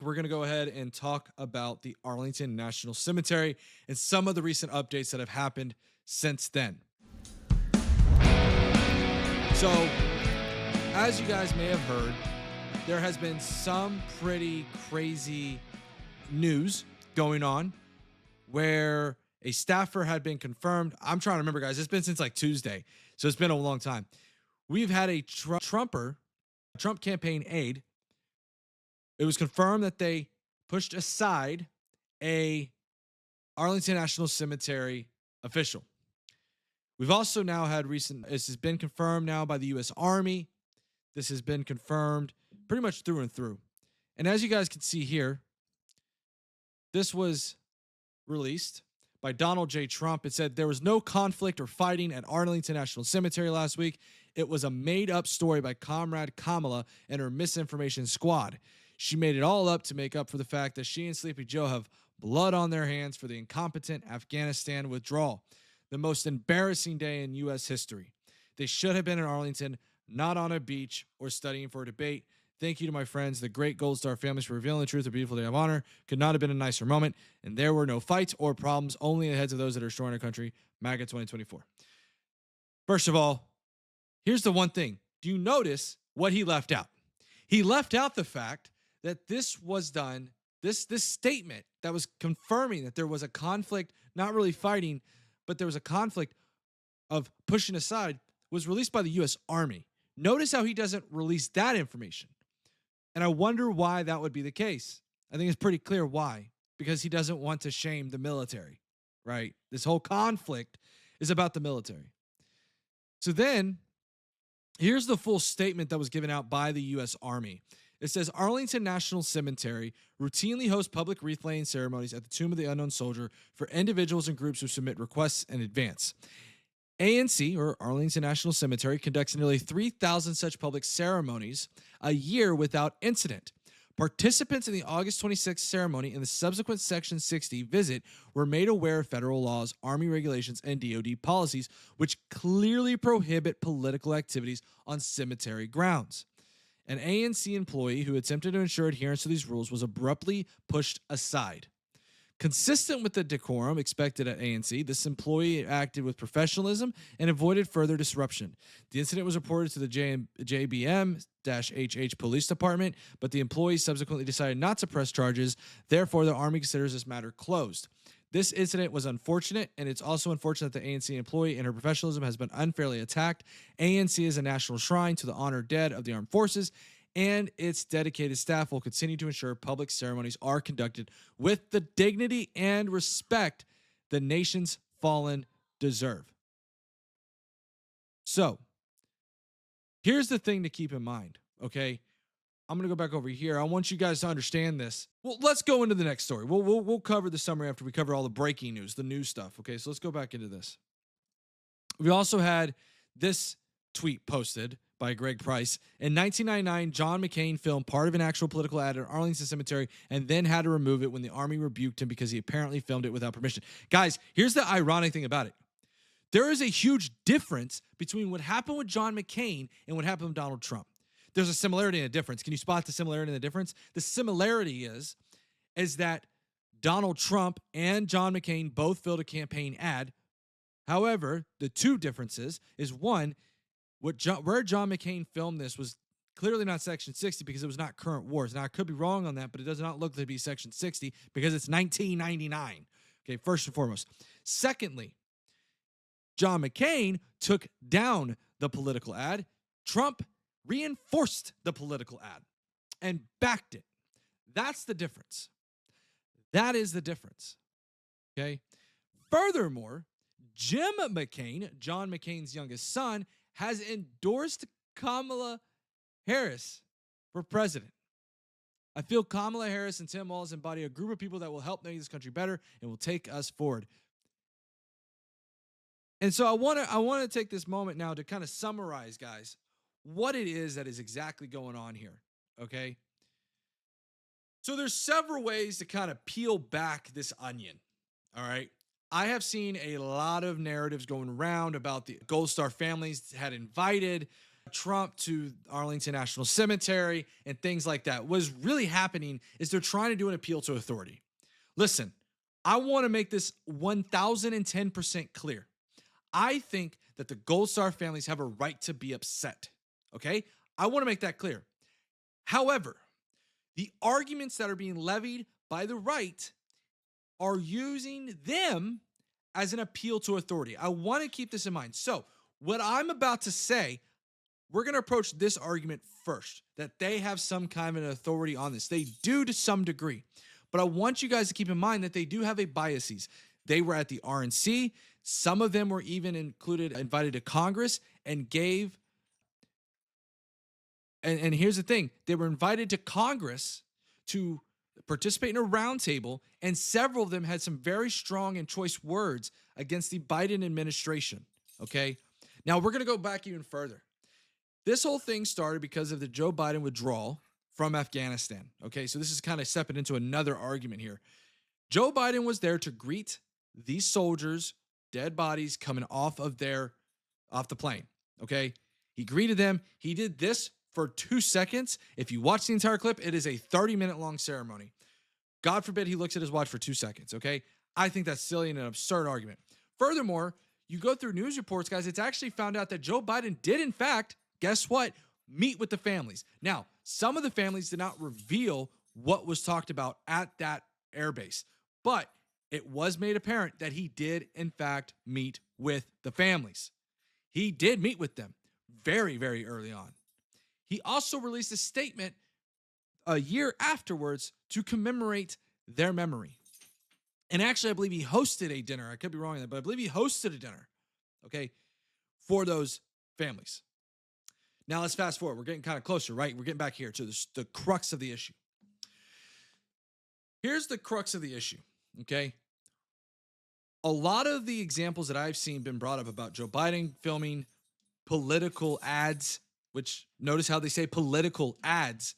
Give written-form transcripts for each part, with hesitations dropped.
we're going to go ahead and talk about the Arlington National Cemetery and some of the recent updates that have happened since then. So, as you guys may have heard, there has been some pretty crazy news going on where a staffer had been confirmed. I'm trying to remember, guys. It's been since like Tuesday, so it's been a long time. We've had a Trump campaign aide. It was confirmed that they pushed aside a Arlington National Cemetery official. We've also now had this has been confirmed now by the U.S. Army. This has been confirmed pretty much through and through. And as you guys can see here, this was released by Donald J. Trump. It said there was no conflict or fighting at Arlington National Cemetery last week. It was a made-up story by Comrade Pamela and her misinformation squad. She made it all up to make up for the fact that she and Sleepy Joe have blood on their hands for the incompetent Afghanistan withdrawal. The most embarrassing day in U.S. history. They should have been in Arlington, not on a beach or studying for a debate. Thank you to my friends, the great Gold Star families, for revealing the truth. A beautiful day of honor. Could not have been a nicer moment. And there were no fights or problems, only in the heads of those that are destroying our country. MAGA 2024. First of all, here's the one thing. Do you notice what he left out? He left out the fact that this was done, this statement that was confirming that there was a conflict, not really fighting, but there was a conflict of pushing aside, was released by the U.S. Army. Notice how he doesn't release that information. And I wonder why that would be the case. I think it's pretty clear why. Because he doesn't want to shame the military, right? This whole conflict is about the military. So then, here's the full statement that was given out by the U.S. Army. It says, Arlington National Cemetery routinely hosts public wreath-laying ceremonies at the Tomb of the Unknown Soldier for individuals and groups who submit requests in advance. ANC, or Arlington National Cemetery, conducts nearly 3,000 such public ceremonies a year without incident. Participants in the August 26th ceremony and the subsequent Section 60 visit were made aware of federal laws, Army regulations, and DoD policies, which clearly prohibit political activities on cemetery grounds. An ANC employee who attempted to ensure adherence to these rules was abruptly pushed aside. Consistent with the decorum expected at ANC, this employee acted with professionalism and avoided further disruption. The incident was reported to the JBM-HH Police Department, but the employee subsequently decided not to press charges. Therefore, the Army considers this matter closed. This incident was unfortunate, and it's also unfortunate that the ANC employee and her professionalism has been unfairly attacked. ANC is a national shrine to the honored dead of the armed forces, and its dedicated staff will continue to ensure public ceremonies are conducted with the dignity and respect the nation's fallen deserve. So, here's the thing to keep in mind, okay? I'm going to go back over here. I want you guys to understand this. Well, let's go into the next story. We'll cover the summary after we cover all the breaking news, the new stuff, okay? So let's go back into this. We also had this tweet posted by Greg Price. In 1999, John McCain filmed part of an actual political ad at Arlington Cemetery and then had to remove it when the Army rebuked him because he apparently filmed it without permission. Guys, here's the ironic thing about it. There is a huge difference between what happened with John McCain and what happened with Donald Trump. There's a similarity and a difference. Can you spot the similarity and the difference? The similarity is that Donald Trump and John McCain both filled a campaign ad. However, the two differences is one, where John McCain filmed this was clearly not Section 60 because it was not current wars. Now, I could be wrong on that, but it does not look to be Section 60 because it's 1999. Okay, first and foremost. Secondly, John McCain took down the political ad. Trump reinforced the political ad and backed it. That's the difference. That is the difference. Okay? Furthermore, Jim McCain, John McCain's youngest son, has endorsed Kamala Harris for president. I feel Kamala Harris and Tim Walz embody a group of people that will help make this country better and will take us forward. And so I want to take this moment now to kind of summarize, guys, what it is that is exactly going on here, okay? So there's several ways to kind of peel back this onion, all right? I have seen a lot of narratives going around about the Gold Star families had invited Trump to Arlington National Cemetery and things like that. What's really happening is they're trying to do an appeal to authority. Listen, I want to make this 1010% clear. I think that the Gold Star families have a right to be upset. Okay? I want to make that clear. However, the arguments that are being levied by the right are using them as an appeal to authority. I want to keep this in mind. So, what I'm about to say, we're going to approach this argument first, that they have some kind of an authority on this. They do to some degree. But I want you guys to keep in mind that they do have a biases. They were at the RNC. Some of them were even invited to Congress and gave. And here's the thing. They were invited to Congress to participate in a roundtable, and several of them had some very strong and choice words against the Biden administration. Okay? Now, we're going to go back even further. This whole thing started because of the Joe Biden withdrawal from Afghanistan. Okay, so this is kind of stepping into another argument here. Joe Biden was there to greet these soldiers, dead bodies coming off the plane. Okay, he greeted them. He did this for 2 seconds. If you watch the entire clip, it is a 30-minute long ceremony. God forbid he looks at his watch for 2 seconds. Okay, I think that's silly and an absurd argument. Furthermore, you go through news reports, guys, it's actually found out that Joe Biden did, in fact, guess what? Meet with the families. Now, some of the families did not reveal what was talked about at that airbase, but it was made apparent that he did, in fact, meet with the families. He did meet with them very, very early on. He also released a statement a year afterwards to commemorate their memory. And actually, I believe he hosted a dinner. I could be wrong on that, but I believe he hosted a dinner, okay, for those families. Now, let's fast forward. We're getting kind of closer, right? We're getting back here to the crux of the issue. Here's the crux of the issue, okay? A lot of the examples that I've seen been brought up about Joe Biden filming political ads, which notice how they say political ads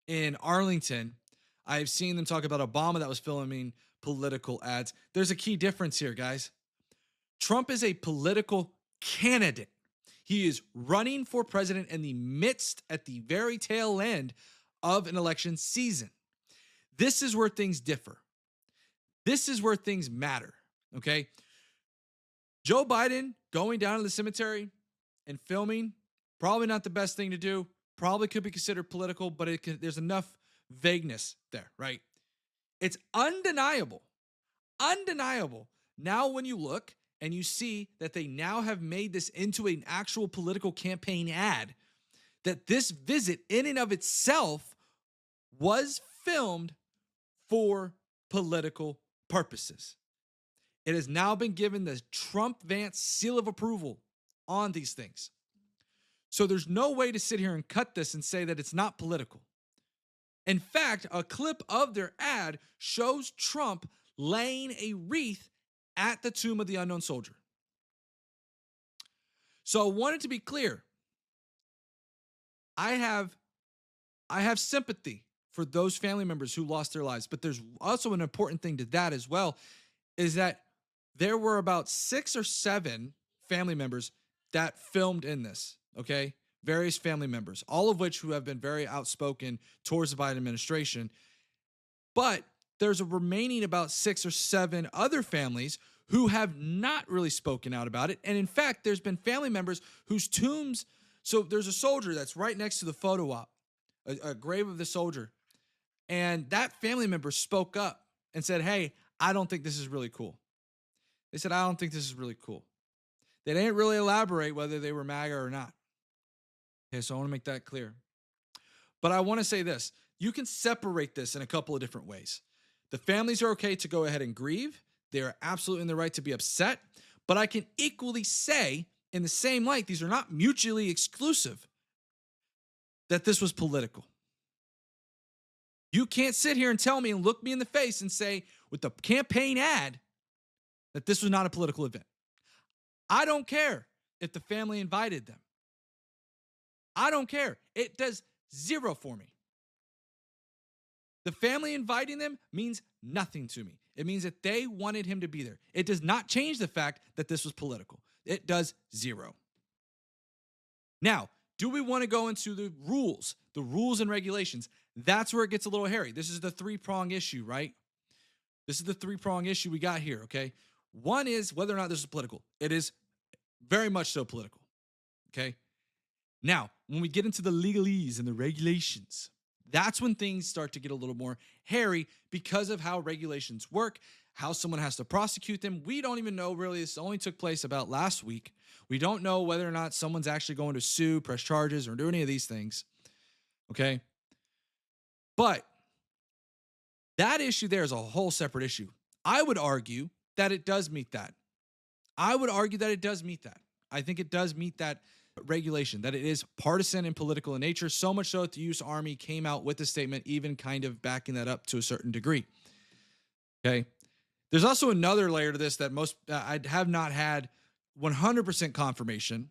in Arlington. I've seen them talk about Obama that was filming political ads. There's a key difference here, guys. Trump is a political candidate. He is running for president in the midst, at the very tail end of an election season. This is where things differ. This is where things matter, okay? Joe Biden going down to the cemetery and filming, probably not the best thing to do. Probably could be considered political, but there's enough vagueness there, right? It's undeniable now when you look and you see that they now have made this into an actual political campaign ad, that this visit in and of itself was filmed for political purposes. It has now been given the Trump-Vance seal of approval on these things. So there's no way to sit here and cut this and say that it's not political. In fact, a clip of their ad shows Trump laying a wreath at the tomb of the unknown soldier. So I want it to be clear. I have sympathy for those family members who lost their lives, but there's also an important thing to that as well, is that there were about 6 or 7 family members that filmed in this, okay? Various family members, all of which who have been very outspoken towards the Biden administration. But there's a remaining about 6 or 7 other families who have not really spoken out about it. And in fact, there's been family members whose tombs, so there's a soldier that's right next to the photo op, a grave of the soldier. And that family member spoke up and said, hey, I don't think this is really cool. They said, I don't think this is really cool. They didn't really elaborate whether they were MAGA or not. Okay, so I want to make that clear. But I want to say this. You can separate this in a couple of different ways. The families are okay to go ahead and grieve. They are absolutely in the right to be upset. But I can equally say, in the same light, these are not mutually exclusive, that this was political. You can't sit here and tell me and look me in the face and say, with the campaign ad, that this was not a political event. I don't care if the family invited them. I don't care. It does zero for me. The family inviting them means nothing to me. It means that they wanted him to be there. It does not change the fact that this was political. It does zero. Now, Do we want to go into the rules and regulations? That's where it gets a little hairy. This is the three-prong issue, right? This is the three-prong issue we got here, okay? One is whether or not this is political. It is very much so political, okay? Now, when we get into the legalese and the regulations, that's when things start to get a little more hairy because of how regulations work, how someone has to prosecute them. We don't even know really. This only took place about last week. We don't know whether or not someone's actually going to sue, press charges, or do any of these things, okay? But that issue there is a whole separate issue. I would argue that it does meet that. I think it does meet that regulation, that it is partisan and political in nature, so much so that the U.S. Army came out with a statement even kind of backing that up to a certain degree. Okay. There's also another layer to this that I have not had 100% confirmation,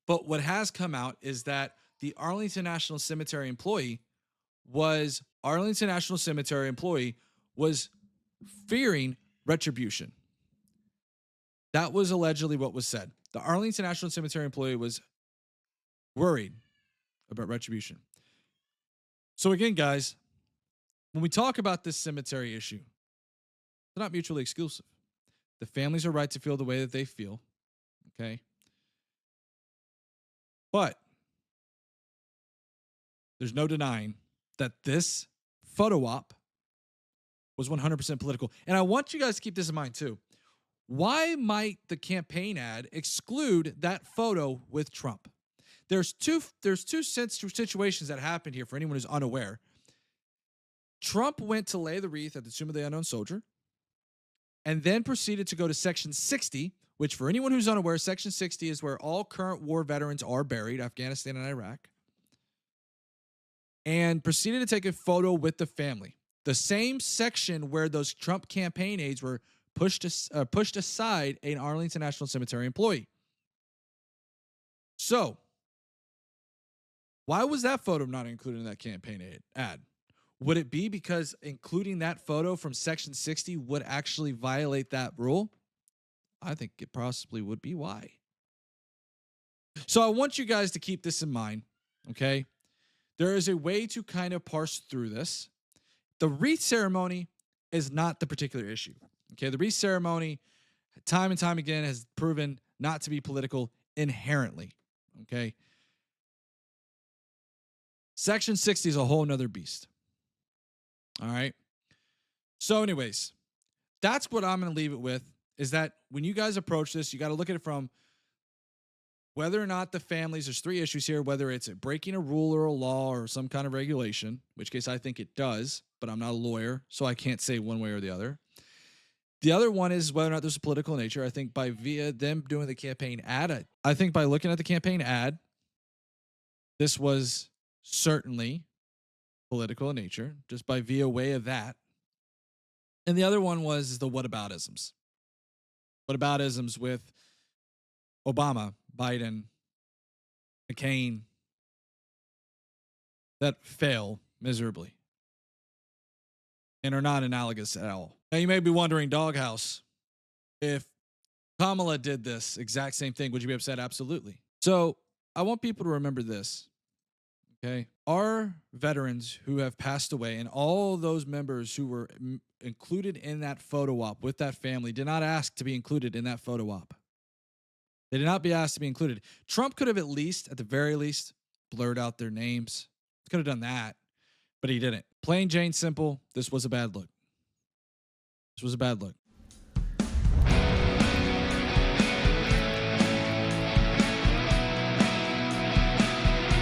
but what has come out is that the Arlington National Cemetery employee was fearing retribution. That was allegedly what was said. The Arlington National Cemetery employee was worried about retribution. So again, guys, when we talk about this cemetery issue, they're not mutually exclusive. The families are right to feel the way that they feel, okay? But there's no denying that this photo op was 100% political. And I want you guys to keep this in mind too. Why might the campaign ad exclude that photo with Trump? There's two situations that happened here for anyone who's unaware. Trump went to lay the wreath at the Tomb of the Unknown Soldier and then proceeded to go to Section 60, which for anyone who's unaware, Section 60 is where all current war veterans are buried, Afghanistan and Iraq, and proceeded to take a photo with the family. The same section where those Trump campaign aides were pushed aside an Arlington National Cemetery employee. So, why was that photo not included in that campaign ad? Would it be because including that photo from Section 60 would actually violate that rule? I think it possibly would be why. So I want you guys to keep this in mind, okay? There is a way to kind of parse through this. The wreath ceremony is not the particular issue. Okay, the wreath ceremony, time and time again, has proven not to be political inherently. Okay. Section 60 is a whole nother beast. All right. So, anyways, that's what I'm going to leave it with, is that when you guys approach this, you got to look at it from whether or not the families, there's three issues here, whether it's breaking a rule or a law or some kind of regulation, in which case I think it does, but I'm not a lawyer, so I can't say one way or the other. The other one is whether or not there's a political nature. I think via them doing the campaign ad, I think by looking at the campaign ad, this was certainly political in nature, just by via way of that. And the other one was the whataboutisms. Whataboutisms with Obama, Biden, McCain, that fail miserably and are not analogous at all. Now, you may be wondering, Doghouse, if Pamela did this exact same thing, would you be upset? Absolutely. So I want people to remember this, okay? Our veterans who have passed away and all those members who were included in that photo op with that family did not ask to be included in that photo op. They did not be asked to be included. Trump could have at the very least, blurred out their names. Could have done that, but he didn't. Plain Jane simple, this was a bad look. This was a bad look.